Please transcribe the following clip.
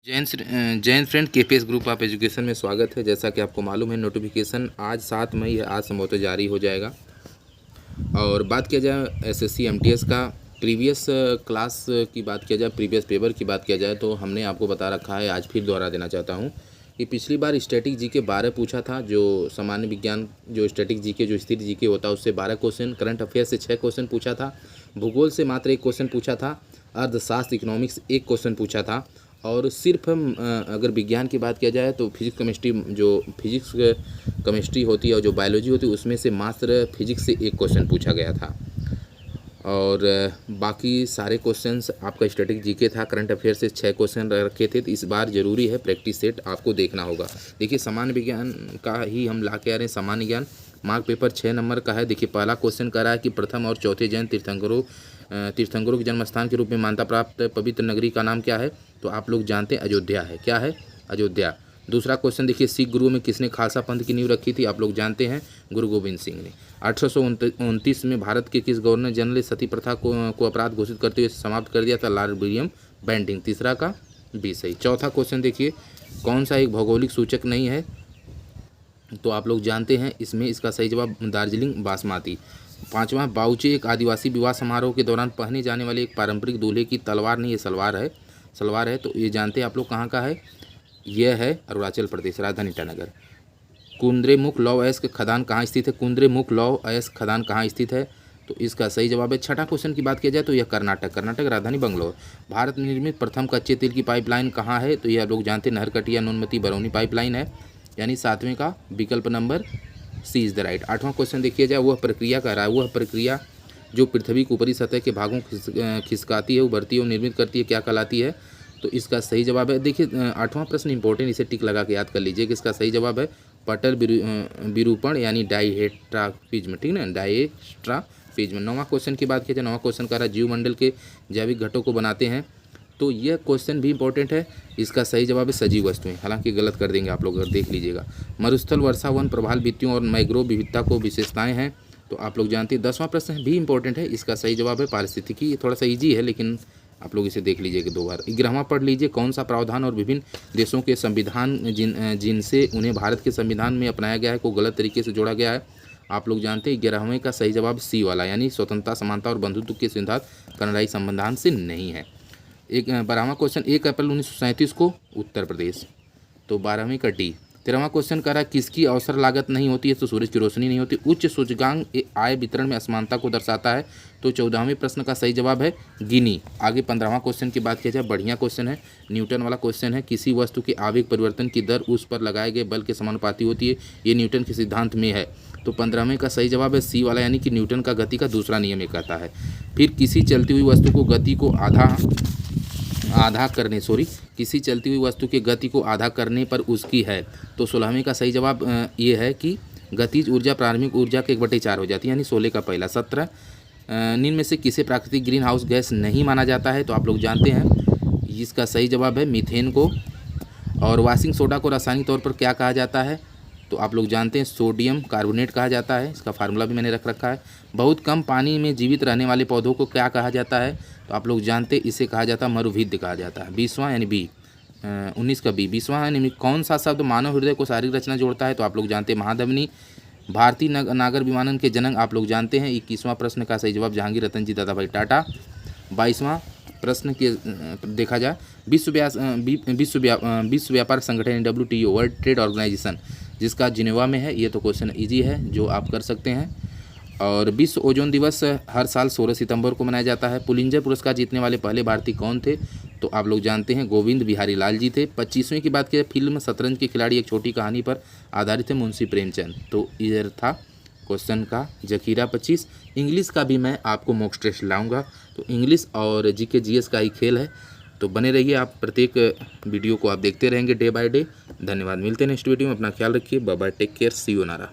Jain friend KPS group of education में स्वागत है। जैसा कि आपको मालूम है, नोटिफिकेशन आज 7 मई है, आज संभवतः जारी हो जाएगा। और बात किया जाए एसएससी एमटीएस का प्रीवियस क्लास की बात किया जाए, प्रीवियस पेपर की बात किया जाए, तो हमने आपको बता रखा है, आज फिर दोहरा देना चाहता हूँ कि पिछली बार स्टैटिक जीके 12 पूछा था। जो सामान्य विज्ञान जो स्टैटिक जीके जो स्थिर जीके होता है उससे 12 क्वेश्चन, करंट अफेयर से 6 क्वेश्चन पूछा था, भूगोल से मात्र 1 क्वेश्चन पूछा था, अर्थशास्त्र इकोनॉमिक्स 1 क्वेश्चन पूछा था। और सिर्फ अगर विज्ञान की बात किया जाए तो फिजिक्स केमिस्ट्री, जो फिजिक्स केमिस्ट्री होती है और जो बायोलॉजी होती है उसमें से मात्र फिजिक्स से 1 क्वेश्चन पूछा गया था। और बाकी सारे क्वेश्चंस आपका स्टैटिक जीके था, करंट अफेयर से 6 क्वेश्चन रखे थे। तो इस बार ज़रूरी है प्रैक्टिस सेट आपको देखना होगा। देखिए, सामान्य विज्ञान का ही हम ला के आ रहे हैं। सामान्य ज्ञान मार्क पेपर 6 नंबर का है। देखिए, पहला क्वेश्चन कह रहा है कि प्रथम और चौथे जैन तीर्थंकरों के जन्म स्थान के रूप में मान्यता प्राप्त पवित्र नगरी का नाम क्या है? तो आप लोग जानते हैं अयोध्या है। क्या है? अयोध्या। दूसरा क्वेश्चन देखिए, सिख गुरु में किसने खालसा पंथ की नींव रखी थी? आप लोग जानते हैं गुरु गोविंद सिंह ने। 1829 में भारत के किस गवर्नर जनरल ने सती प्रथा को अपराध घोषित करते हुए समाप्त कर दिया था? Lord William Bentinck. तीसरा का बी सही। चौथा क्वेश्चन देखिए, कौन सा एक भौगोलिक सूचक नहीं है? तो आप लोग जानते हैं इसमें इसका सही जवाब दार्जिलिंग बासमती। पांचवा, बाउचे एक आदिवासी विवाह समारोह के दौरान पहने जाने वाले एक पारंपरिक दूल्हे की तलवार नहीं, ये सलवार है। तो ये जानते हैं आप लोग कहाँ का है? यह है अरुणाचल प्रदेश, राजधानी ईटानगर। कुंद्रेमुख लौह अयस्क खदान कहाँ स्थित है? कुंद्रेमुख लौह अयस्क खदान कहाँ स्थित है? तो इसका सही जवाब है। छठा क्वेश्चन की बात किया जाए तो यह कर्नाटक, राजधानी बंगलौर। भारत में निर्मित प्रथम कच्चे तेल की पाइपलाइन कहाँ है? तो यह लोग जानते हैं नहरकटिया नूनमती बरौनी पाइपलाइन है, यानी 7वें का विकल्प number C is the right. 8वां क्वेश्चन देखिए जाए, वह प्रक्रिया कह रहा है, वह प्रक्रिया जो पृथ्वी की ऊपरी सतह के भागों खिसकाती है, उभरती है और निर्मित करती है, क्या कहलाती है? तो इसका सही जवाब है। देखिए, 8वां प्रश्न इंपॉर्टेंट, इसे टिक लगा के याद कर लीजिए कि इसका सही जवाब है पटल विरूपण यानी डाइहेट्राफिज्म। ठीक है ना, डाइहेट्राफिज्म। 9वां क्वेश्चन की बात की जाए, 9वां क्वेश्चन कह रहा है जीवमंडल के जैविक घटकों को बनाते हैं। तो यह क्वेश्चन भी इंपॉर्टेंट है। इसका सही जवाब है सजीव वस्तुएं, हालांकि गलत कर देंगे आप लोग, अगर देख लीजिएगा। मरुस्थल वर्षा वन प्रभाल भित्तियों और मैग्रोव विविधता को विशेषताएं हैं। तो आप लोग जानते हैं। 10वां प्रश्न भी इंपॉर्टेंट है, इसका सही जवाब है पारिस्थितिकी। ये थोड़ा सा ईजी है, लेकिन आप लोग इसे देख लीजिएगा 2 बार। 11वां पढ़ लीजिए, कौन सा प्रावधान और विभिन्न देशों के संविधान जिनसे उन्हें भारत के संविधान में अपनाया गया है को गलत तरीके से जोड़ा गया है? आप लोग जानते हैं 11वें का सही जवाब सी वाला, यानी स्वतंत्रता, समानता और बंधुत्व के सिद्धांत कनाडाई संविधान से नहीं है। 12वां क्वेश्चन, 1 अप्रैल 1937 को उत्तर प्रदेश। तो 12वीं का डी। 13वां क्वेश्चन कह रहा है किसकी अवसर लागत नहीं होती है? तो सूरज की रोशनी नहीं होती। उच्च सूचकांक आय वितरण में असमानता को दर्शाता है। तो 14वें प्रश्न का सही जवाब है गिनी। आगे 15वां क्वेश्चन की बात किया जाए, बढ़िया क्वेश्चन है, न्यूटन वाला क्वेश्चन है। किसी वस्तु के आवेग परिवर्तन की दर उस पर लगाए गए बल के समानुपाती होती है, ये न्यूटन के सिद्धांत में है। तो 15वें का सही जवाब है सी वाला, यानी कि न्यूटन का गति का दूसरा नियम ये कहता है। फिर किसी चलती हुई वस्तु को गति को किसी चलती हुई वस्तु की गति को आधा करने पर उसकी है। तो 16वें का सही जवाब ये है कि गतिज ऊर्जा प्रारंभिक ऊर्जा के 1/4 हो जाती है, यानी 16 का पहला। 17, निम्न में से किसे प्राकृतिक ग्रीन हाउस गैस नहीं माना जाता है? तो आप लोग जानते हैं इसका सही जवाब है मीथेन को। और वाशिंग सोडा को रासायनिक तौर पर क्या कहा जाता है? तो आप लोग जानते हैं सोडियम कार्बोनेट कहा जाता है, इसका फार्मूला भी मैंने रख रखा है। बहुत कम पानी में जीवित रहने वाले पौधों को क्या कहा जाता है? तो आप लोग जानते हैं इसे कहा जाता है मरुभिद्ध कहा जाता है। 20वां यानी बी, 19 का बी। 20वां यानी कौन सा शब्द मानव हृदय को शारीरिक रचना जोड़ता है? तो आप लोग जानते हैं महाधमनी। भारतीय नागर विमानन के जनक आप लोग जानते हैं। 21वां प्रश्न का सही जवाब जहांगीर रतन जी दादा भाई टाटा। 22वां प्रश्न के देखा जाए, विश्व व्यापार संगठन WTO वर्ल्ड ट्रेड ऑर्गेनाइजेशन जिसका जिनेवा में है, ये तो क्वेश्चन इजी है जो आप कर सकते हैं। और विश्व ओजोन दिवस हर साल 16 सितंबर को मनाया जाता है। पुलिंजर पुरस्कार जीतने वाले पहले भारतीय कौन थे? तो आप लोग जानते हैं गोविंद बिहारी लाल जी थे। 25वें की बात करें, फिल्म शतरंज के खिलाड़ी एक छोटी कहानी पर आधारित है, मुंशी प्रेमचंद। तो इधर था क्वेश्चन का जखीरा 25। इंग्लिश का भी मैं आपको मॉक टेस्ट लाऊंगा, तो इंग्लिश और जीके जीएस का ही खेल है। तो बने रहिए आप, प्रत्येक वीडियो को आप देखते रहेंगे डे बाय डे। धन्यवाद, मिलते हैं नेक्स्ट वीडियो में। अपना ख्याल रखिए, bye bye, take care, see you नारा।